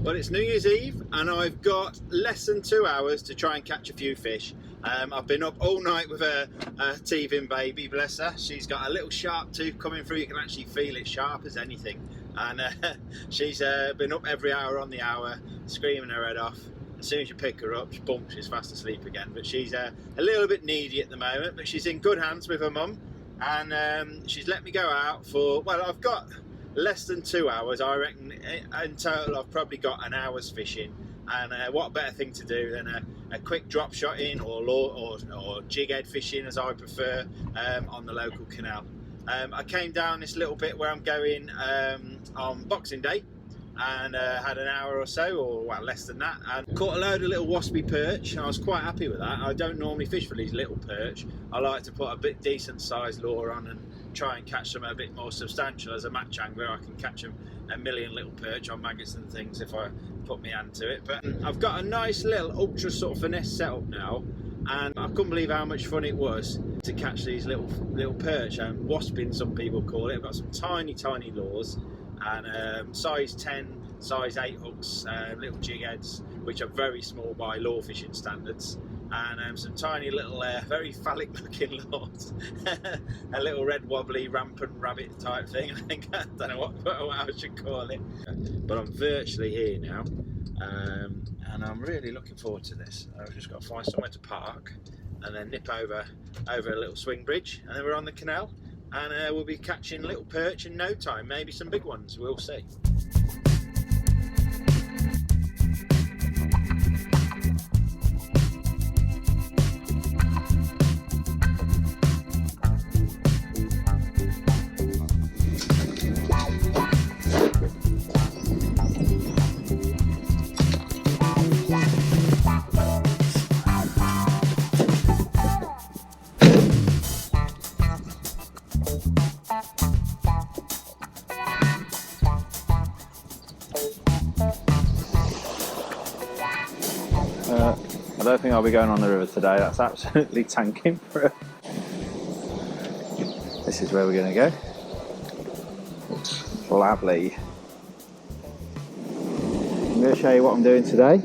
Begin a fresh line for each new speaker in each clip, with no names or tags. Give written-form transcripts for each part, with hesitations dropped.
Well, it's New Year's Eve and I've got less than 2 hours to try and catch a few fish. I've been up all night with a teething baby, bless her. She's got a little sharp tooth coming through, you can actually feel it, sharp as anything. And she's been up every hour on the hour, screaming her head off. As soon as you pick her up, boom, she's fast asleep again. But she's a little bit needy at the moment, but she's in good hands with her mum. And she's let me go out for, well, I've got less than 2 hours. I reckon in total I've probably got an hour's fishing, and what better thing to do than a quick drop shot in or jig head fishing, as I prefer, on the local canal. I came down this little bit where I'm going on Boxing Day, and had an hour or so, or well, less than that, and caught a load of little waspy perch. I was quite happy with that. I don't normally fish for these little perch. I like to put a bit decent sized lure on and try and catch them a bit more substantial. As a match angler, I can catch them a million little perch on maggots and things if I put my hand to it. But I've got a nice little ultra sort of finesse setup now, and I couldn't believe how much fun it was to catch these little perch, and wasping some people call it. I've got some tiny lures, and size 10, size 8 hooks, little jig heads, which are very small by lure fishing standards, and some tiny little very phallic looking lures. A little red wobbly rampant rabbit type thing, I think. I don't know what I should call it, but I'm virtually here now, and I'm really looking forward to this. I've just got to find somewhere to park and then nip over a little swing bridge, and then we're on the canal, and we'll be catching little perch in no time, maybe some big ones, we'll see.
I don't think I'll be going on the river today. That's absolutely tanking for it. This is where we're going to go. It's lovely. I'm going to show you what I'm doing today.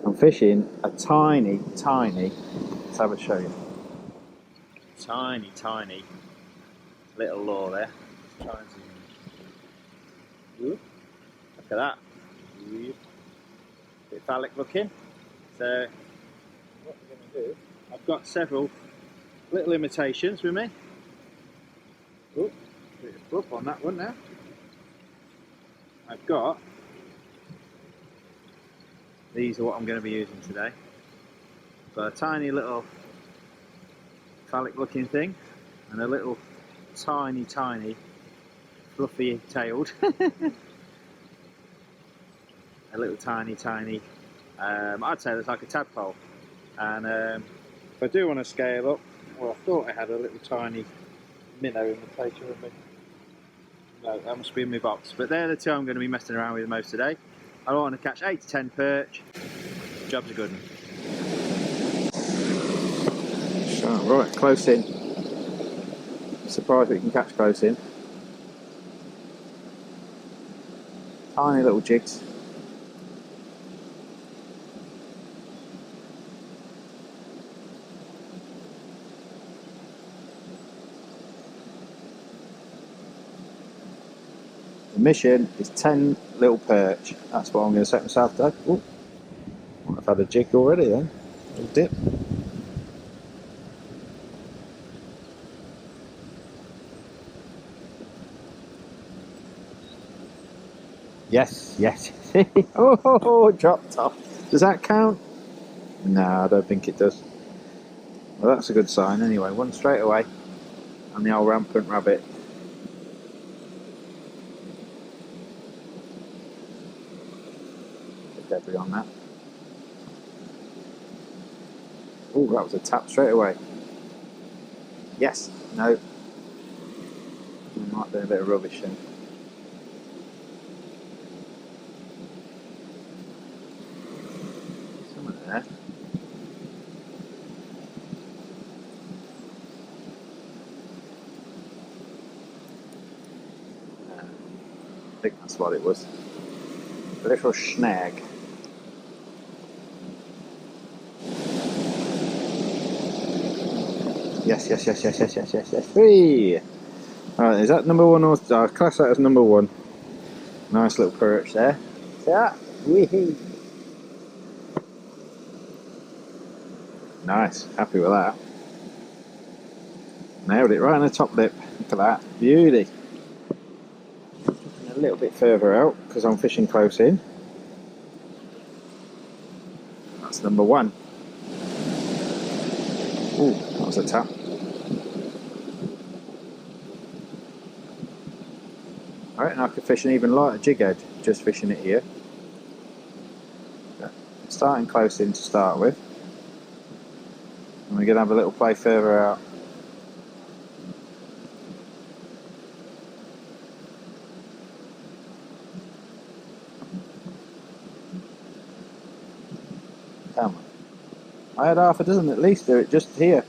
I'm fishing a tiny, let's have a show you. Tiny little lure there. Try and zoom in. Look at that. Bit phallic looking. So what we're going to do, I've got several little imitations with me. Oh, bit of fluff on that one now. I've got, these are what I'm going to be using today. So a tiny little phallic looking thing, and a little tiny fluffy tailed a little tiny I'd say it's like a tadpole. And if I do want to scale up, well, I thought I had a little tiny minnow imitation with me. No, that must be in my box. But they're the two I'm going to be messing around with most today. I want to catch 8 to 10 perch. Job's a good one. So, right, close in. Surprised we can catch close in. Tiny little jigs. The mission is 10 little perch. That's what I'm going to set myself today. Ooh, I've had a jig already then. A little dip. Yes. Oh, dropped off. Does that count? No, I don't think it does. Well, that's a good sign anyway. One straight away. And the old rampant rabbit. Debris on that. Oh, that was a tap straight away. Yes, no. I might be a bit of rubbish then. Someone there. I think that's what it was. little snag. Yes, yes, yes, yes, yes, yes, yes, yes. 3. Alright, is that number 1 or class that as number 1? Nice little perch there. See that? Wee-hee. Nice, happy with that. Nailed it right on the top lip. Look at that, beauty. A little bit further out because I'm fishing close in. That's number 1. Ooh, that was a tap. I reckon I could fish an even lighter jig head just fishing it here. Starting close in to start with. And we're going to have a little play further out. Come on. I had half a dozen at least do it just here.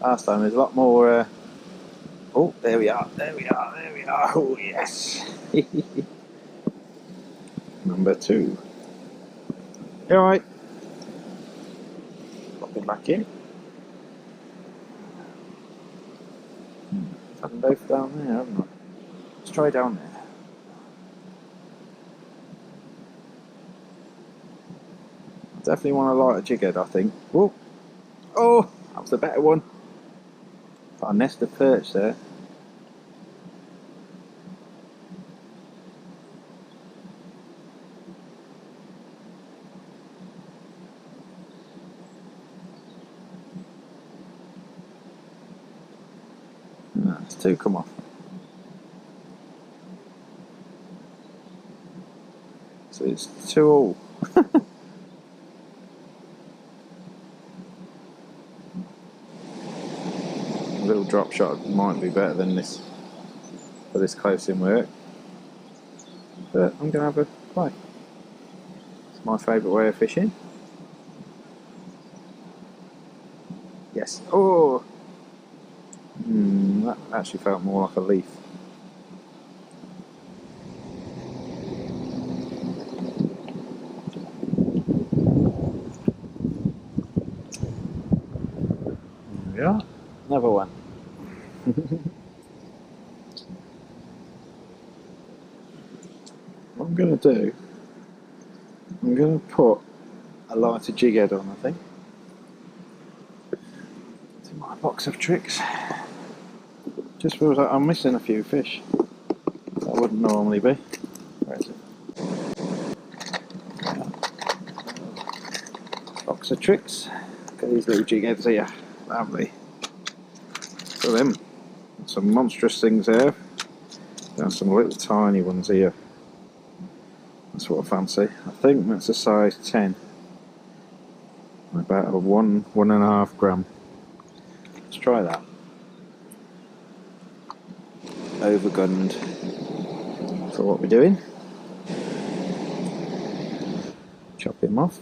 Last time there's a lot more. Oh, there we are, there we are, there we are. Oh, yes. Number 2. You alright? Popping back in. I've had them both down there, haven't I? Let's try down there. Definitely want a lighter jig head, I think. Whoa. Oh, that was the better one. Got a nest of perch there. No, it's 2, come off. So it's 2 all. A little drop shot might be better than this for this close in work. But I'm going to have a play. It's my favourite way of fishing. Yes. Oh! That actually felt more like a leaf. There we are. Another one. What I'm going to do, I'm going to put a lighter jig head on, I think. To my box of tricks. Just feels like I'm missing a few fish. That wouldn't normally be. Where is it? Box of tricks. Look at these little jig heads here. Lovely. Look at them. Some monstrous things there. There's some little tiny ones here. That's what I fancy. I think that's a size 10. About a 1.5 gram. Let's try that. Overgunned for what we're doing. Chop him off.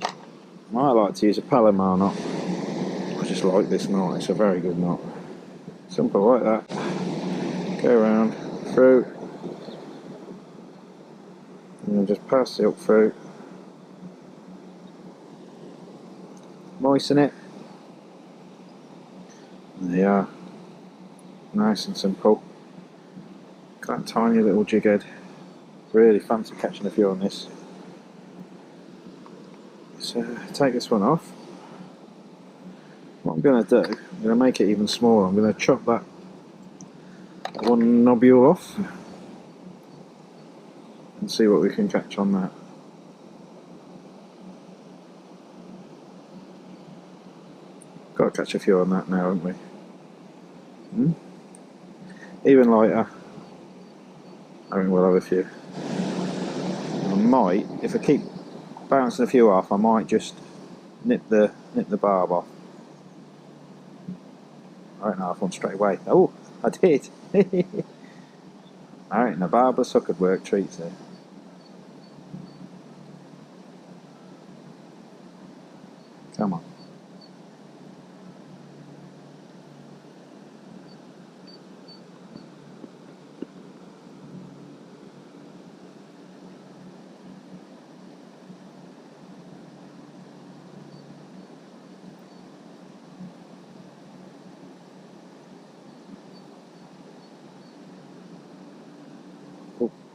I might like to use a Palomar knot. I just like this knot, it's a very good knot. Simple like that. Go around, through, and then just pass the hook through. Moisten it. There you are. Nice and simple. Got a tiny little jig head. Really fancy catching a few on this. So take this one off. What I'm going to do, I'm going to make it even smaller. I'm going to chop that one nobule off and see what we can catch on that. Got to catch a few on that now, haven't we? Even lighter. I think we'll have a few. I might, if I keep bouncing a few off, I might just nip the barb off. I don't have one straight away. Oh, I did. I reckon the barbless hook could work treats there. Come on.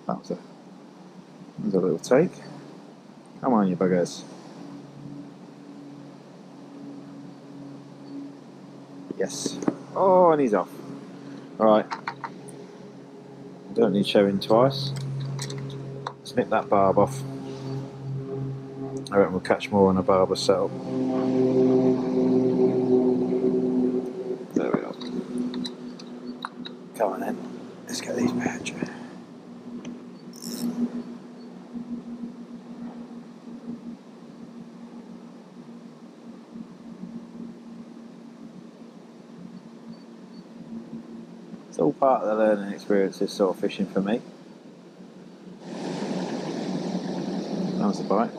That was a little take. Come on, you buggers. Yes. Oh, and he's off. Alright. Don't need showing twice. Snip that barb off. I reckon we'll catch more on a barber setup. There we go. Come on then. Let's get these perch. It's all part of the learning experience, this sort of fishing for me. That was the bite.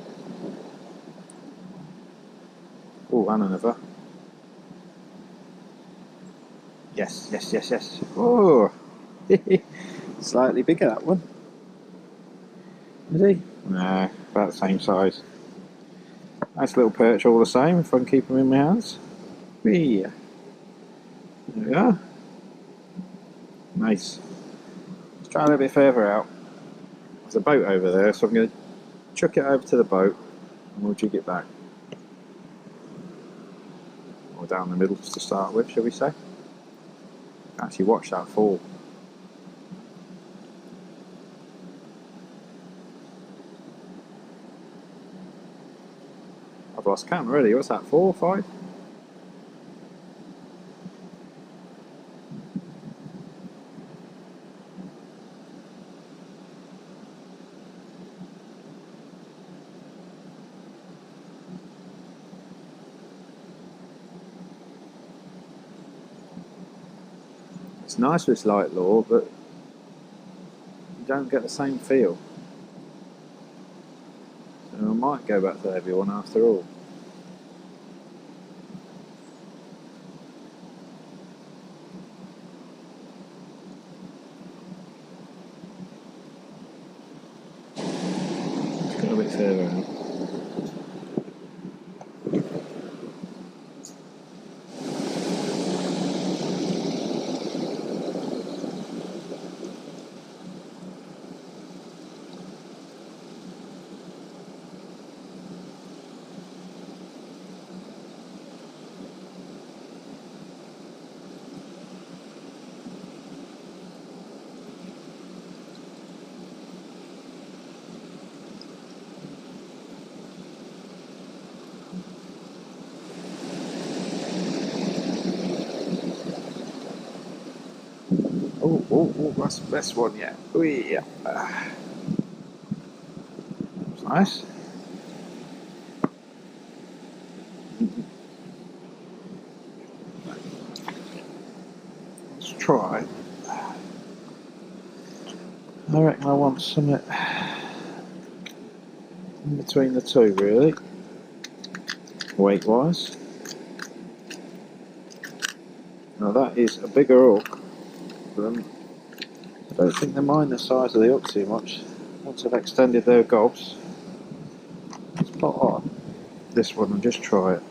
Oh, and another. Yes, yes, yes, yes. Oh, slightly bigger that one. Is he? No, about the same size. Nice little perch all the same, if I can keep them in my hands. Whee. There we are. Nice. Let's try a little bit further out. There's a boat over there, so I'm going to chuck it over to the boat and we'll jig it back. Or down the middle to start with, shall we say? Actually watch that fall. I've lost count already. What's that, 4 or 5? It's nice with this light lure, but you don't get the same feel. So I might go back to the heavy one after all. Let's go a bit further out. Oh, that's the best one yet. Oh yeah. That's nice. Let's try. I reckon I want something in between the two, really, weight wise. Now that is a bigger hook. I don't think they mind the size of the hook too much. Once I've extended their gobs, let's put on this one and just try it.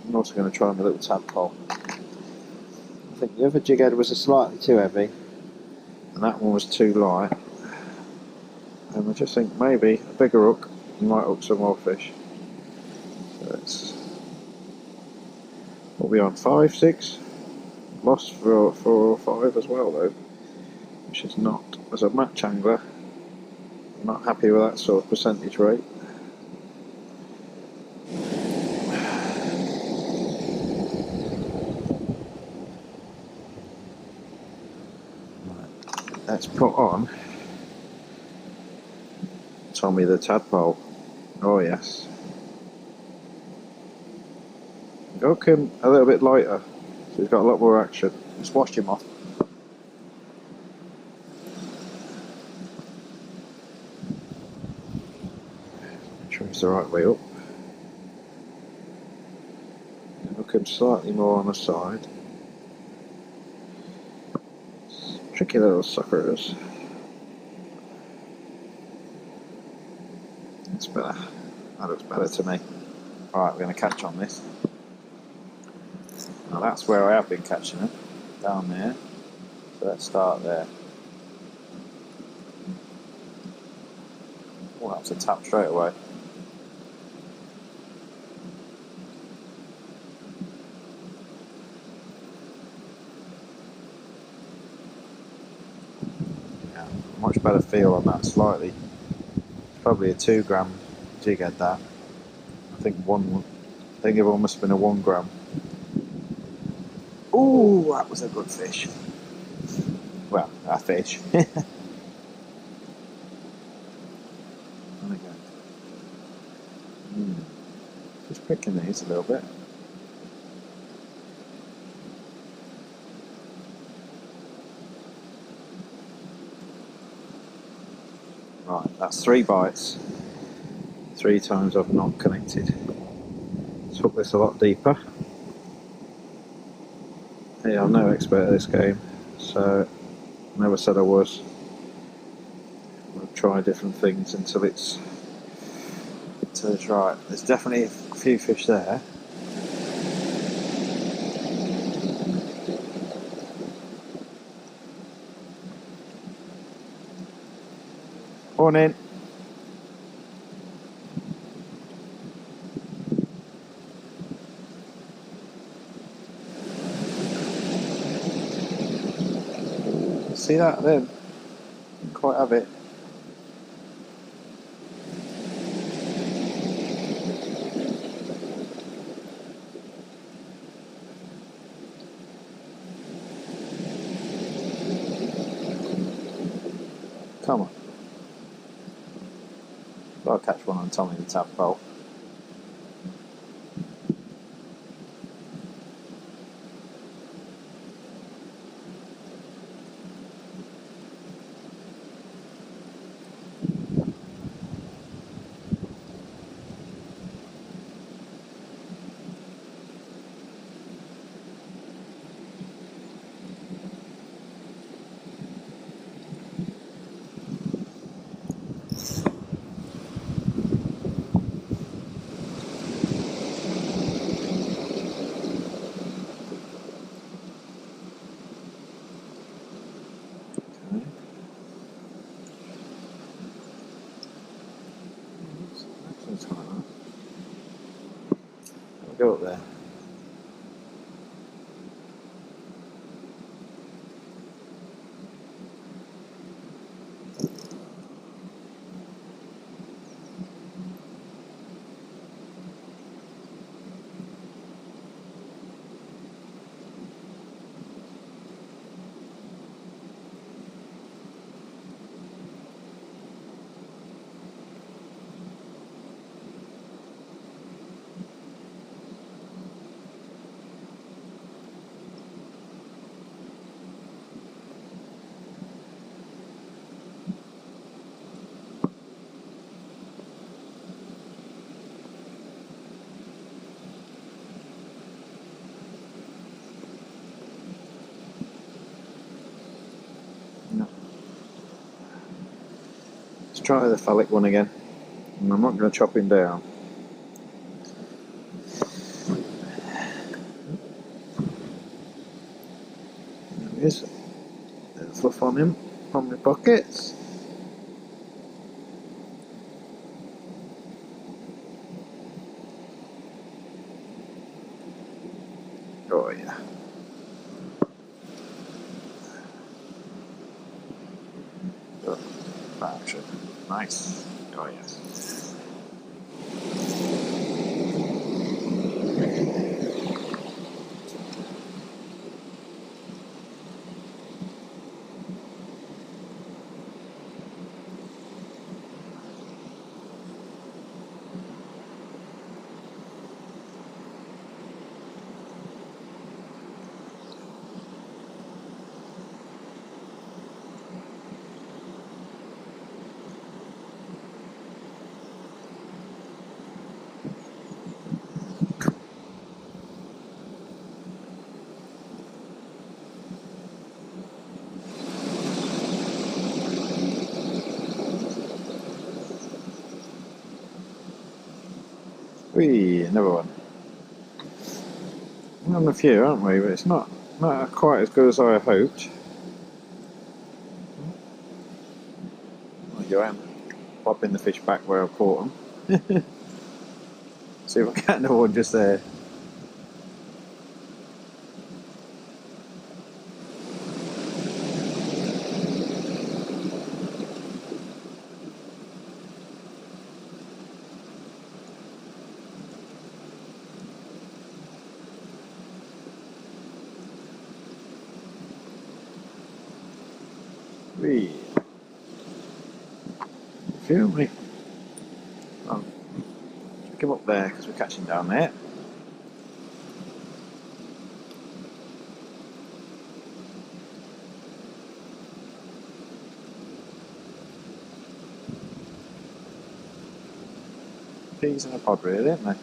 I'm also going to try my little tadpole. I think the other jig head was slightly too heavy, and that one was too light. And I just think maybe a bigger hook might hook some more fish. So it's, what are we on, 5, 6? Lost for 4 or 5 as well though, which is not, as a match angler, I'm not happy with that sort of percentage rate. Let's put on Tommy the tadpole. Oh yes. Hook him a little bit lighter, so he's got a lot more action. Just wash him off. Make sure he's the right way up. Hook him slightly more on the side. Tricky little suckers. That's better. That looks better to me. Alright, we're going to catch on this. Now that's where I have been catching them, down there. So let's start there. to tap straight away. Yeah, much better feel on that slightly. It's probably a 2 gram jig at that. I think it must have been a 1 gram. Ooh, that was a good fish. Well, a fish. Just picking these a little bit. Right, that's 3 bites. 3 times I've not connected. Let's hook this a lot deeper. Yeah, I'm no expert at this game, so I never said I was. I'll try different things until it's right. There's definitely a few fish there. Morning. See that then? Didn't quite have it. Come on. I'll catch one on Tommy the tadpole. Go up there. Let's try the phallic one again. And I'm not going to chop him down. There he is. Bit of fluff on him, on my pockets. Oh yeah. Oh, action. Nice. Oh yes. Whee, another one. We're on a few, aren't we? But it's not quite as good as I hoped. Oh, Joanne. popping the fish back where I caught them. See if I can get another one just there. Three. Feel me? Oh, pick him up there because we're catching down there. Peas in a pod, really, aren't they?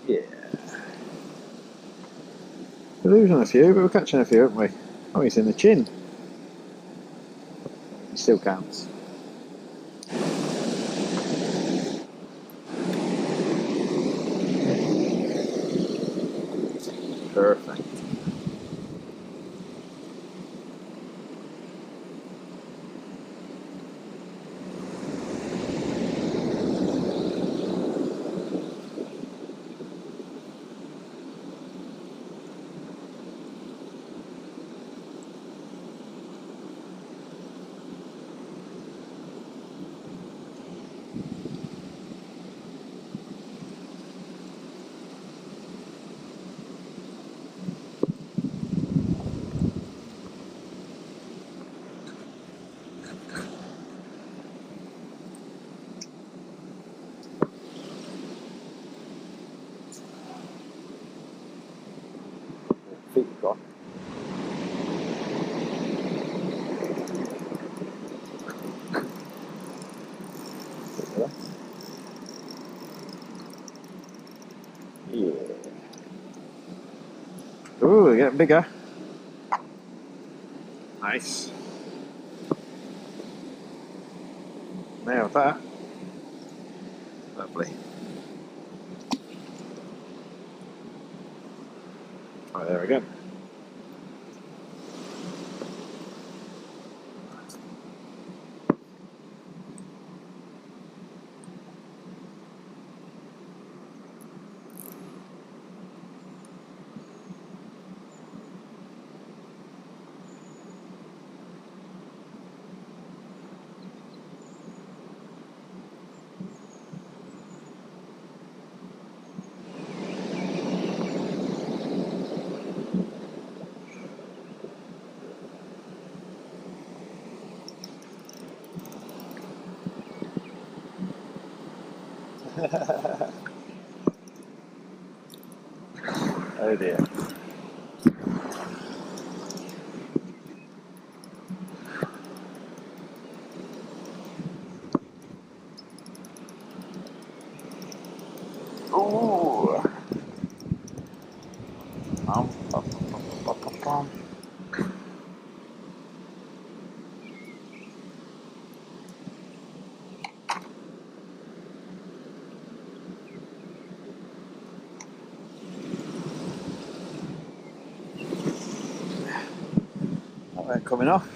Yeah. We're losing a few, but we're catching a few, aren't we? Oh, he's in the chin. He still counts. Perfect. Feet gone. Yeah. Ooh, they're getting bigger. Nice. Nailed that. Lovely. Right there again. Oh dear. Oh. Bum, bum, bum, bum, bum, bum. Oh, they're coming off.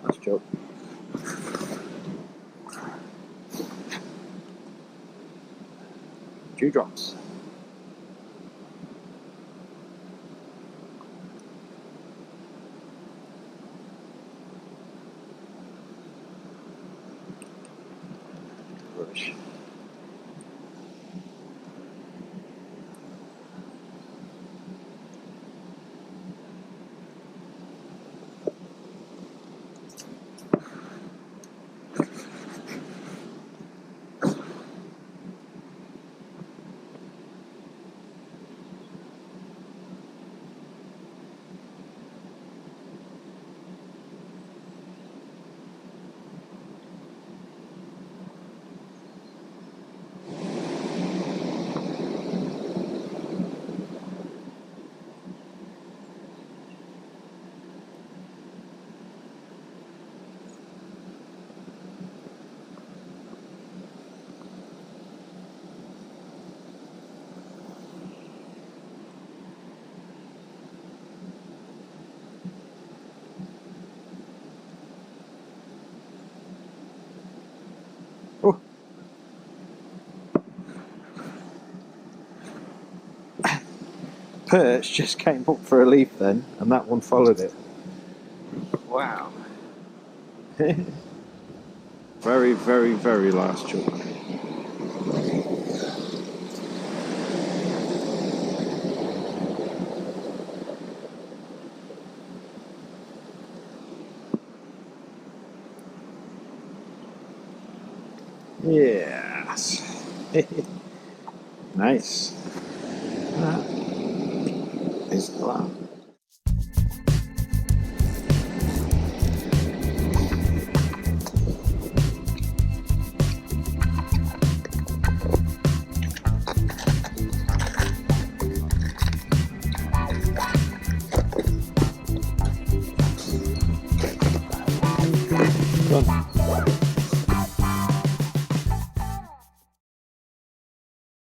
Nice job. Dewdrops. perch. Oh. Perch just came up for a leaf then, and that one followed it. Wow. Very, very, very last chunk. Yes. Nice. That is glad. Done.